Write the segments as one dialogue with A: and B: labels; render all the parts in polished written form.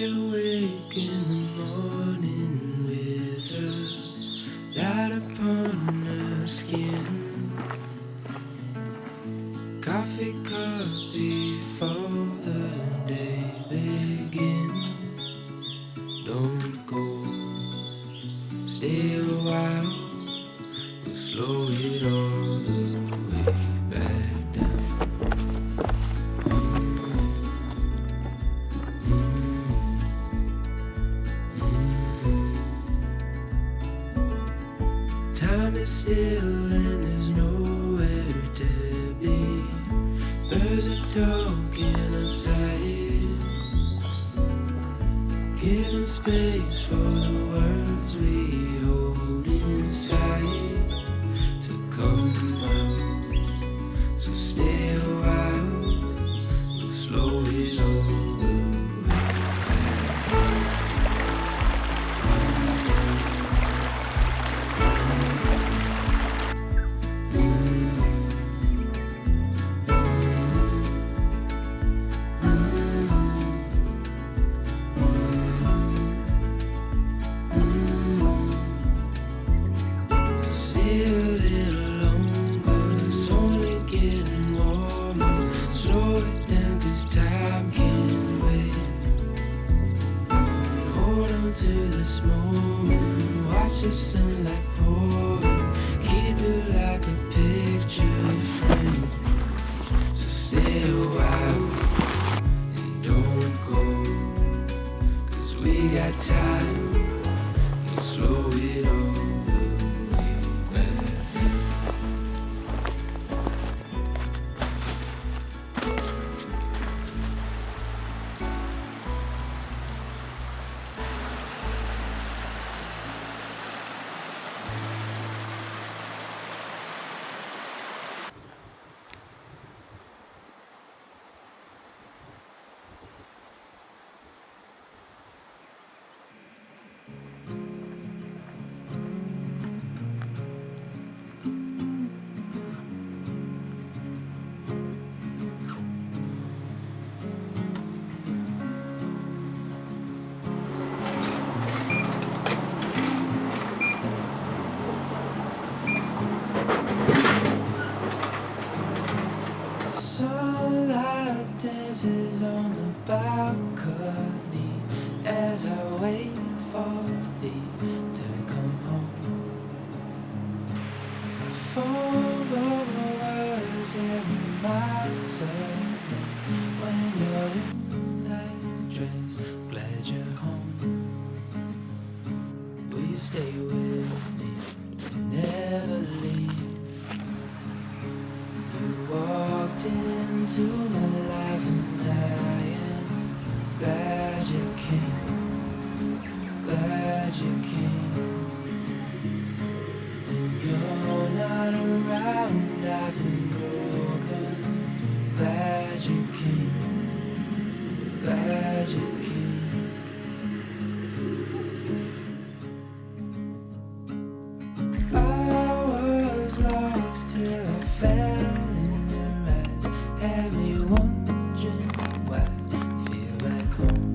A: Lie awake in the morning with her light upon her skin. Coffee cup before the day begins. Don't go, stay a while. We'll slow it all the way back down. Time is still and there's nowhere to be. Birds are talking outside, giving space for the words we hold inside to come out. So stay a while, we'll slow it all the way back. Stay a little longer, it's only getting warmer. Slow it down 'cause time can't wait. Hold on to this moment, watch the sunlight pouring. Keep it like a picture frame. So stay a while and don't go, 'cause we got time. We'll slow it all the way back. Sunlight dances on the balcony as I wait for thee to come home. The phone over words and miles of miss when you're in that dress. Glad you're home. Will you stay with me? Never leave. You walked into my life and I am glad you came, glad you came. When you're not around, I've been broken. Glad you came, glad you came. I was lost till I fell in your eyes. Had me wondering why I feel like home.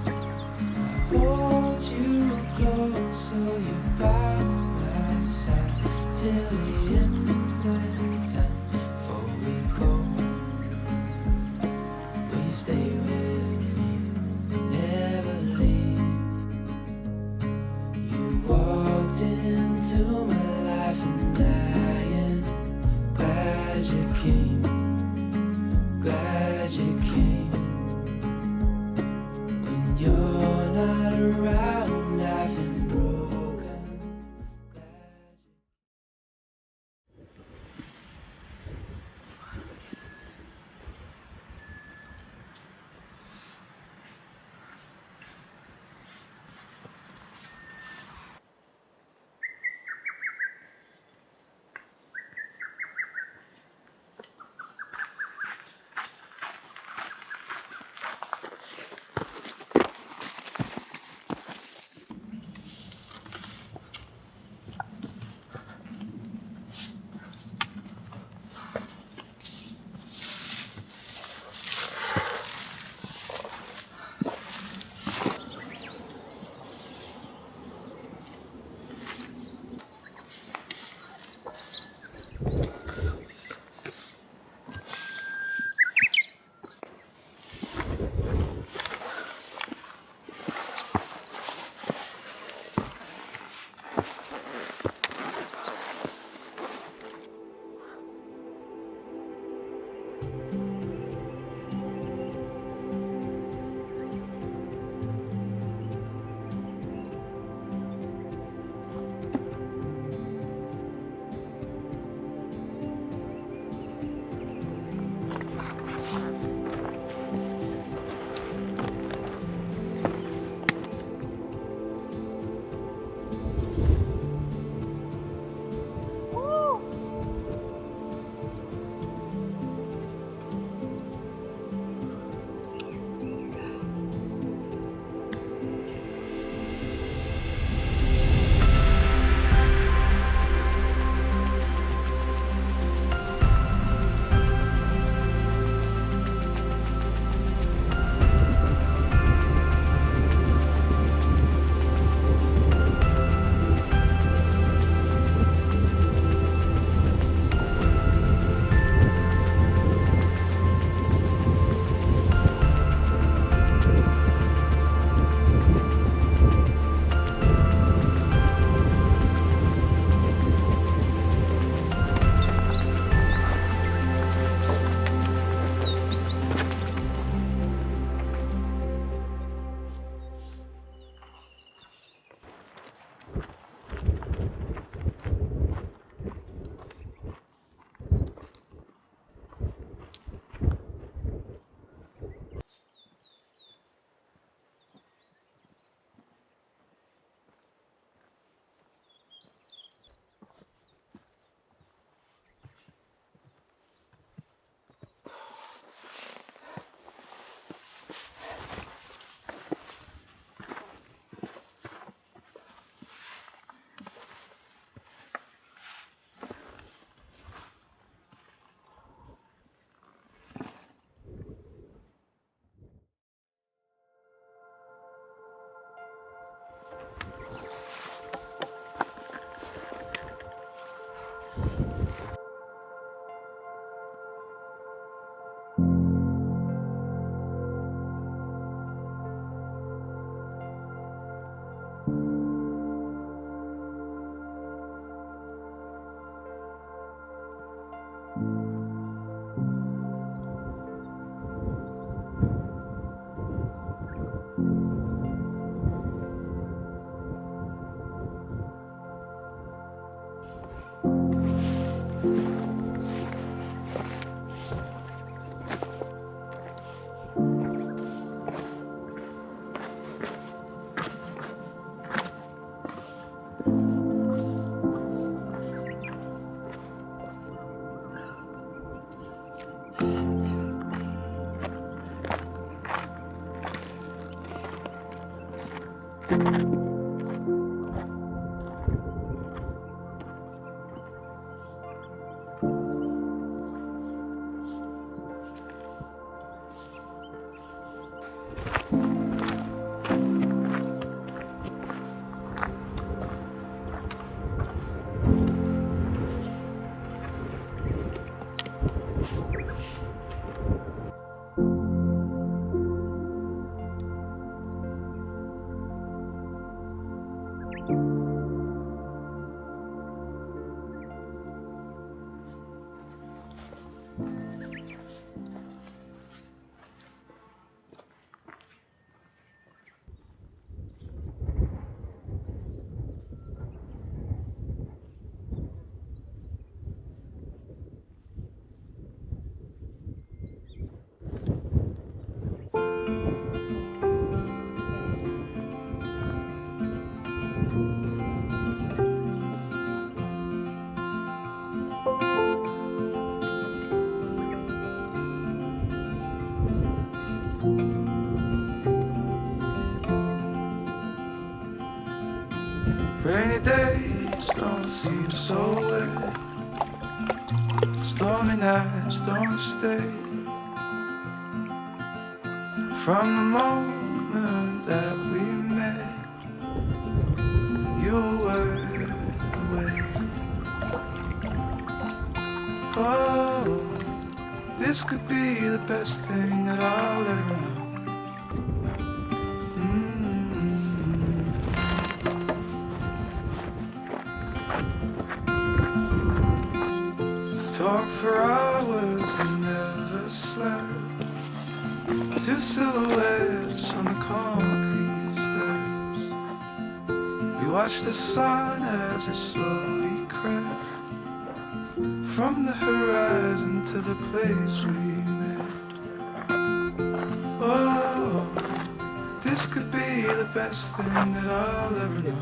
A: I hold you close so you're by my side till the end of time. Before we go, will you stay with me? Never leave. You walked into my life and I am glad you came, glad you came. When you're not around, I've been broken. Glad you. Rainy days don't seem so wet. Stormy nights don't stay. From the moment that we met, you were worth the wait. Oh, this could be the best thing that I'll ever know. Talk for hours and never slept. Two silhouettes on the concrete steps. We watched the sun as it slowly crept from the horizon to the place we met. Oh, this could be the best thing that I'll ever know.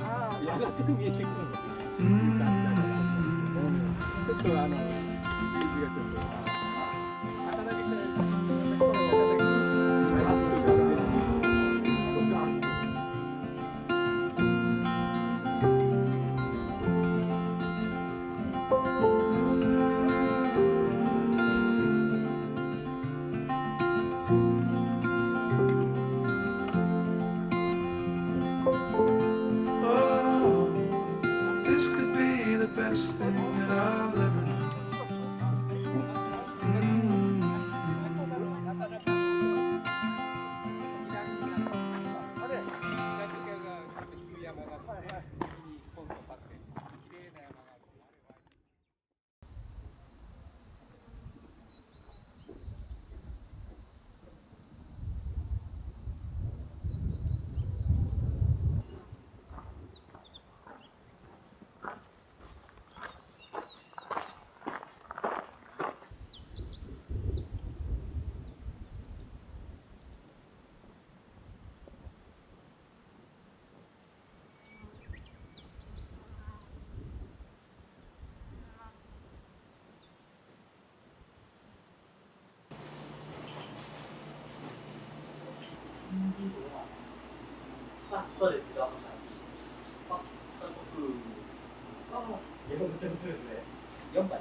A: Best thing that I'll ever know.
B: そうです。韓国は日本の戦術ですね。4杯。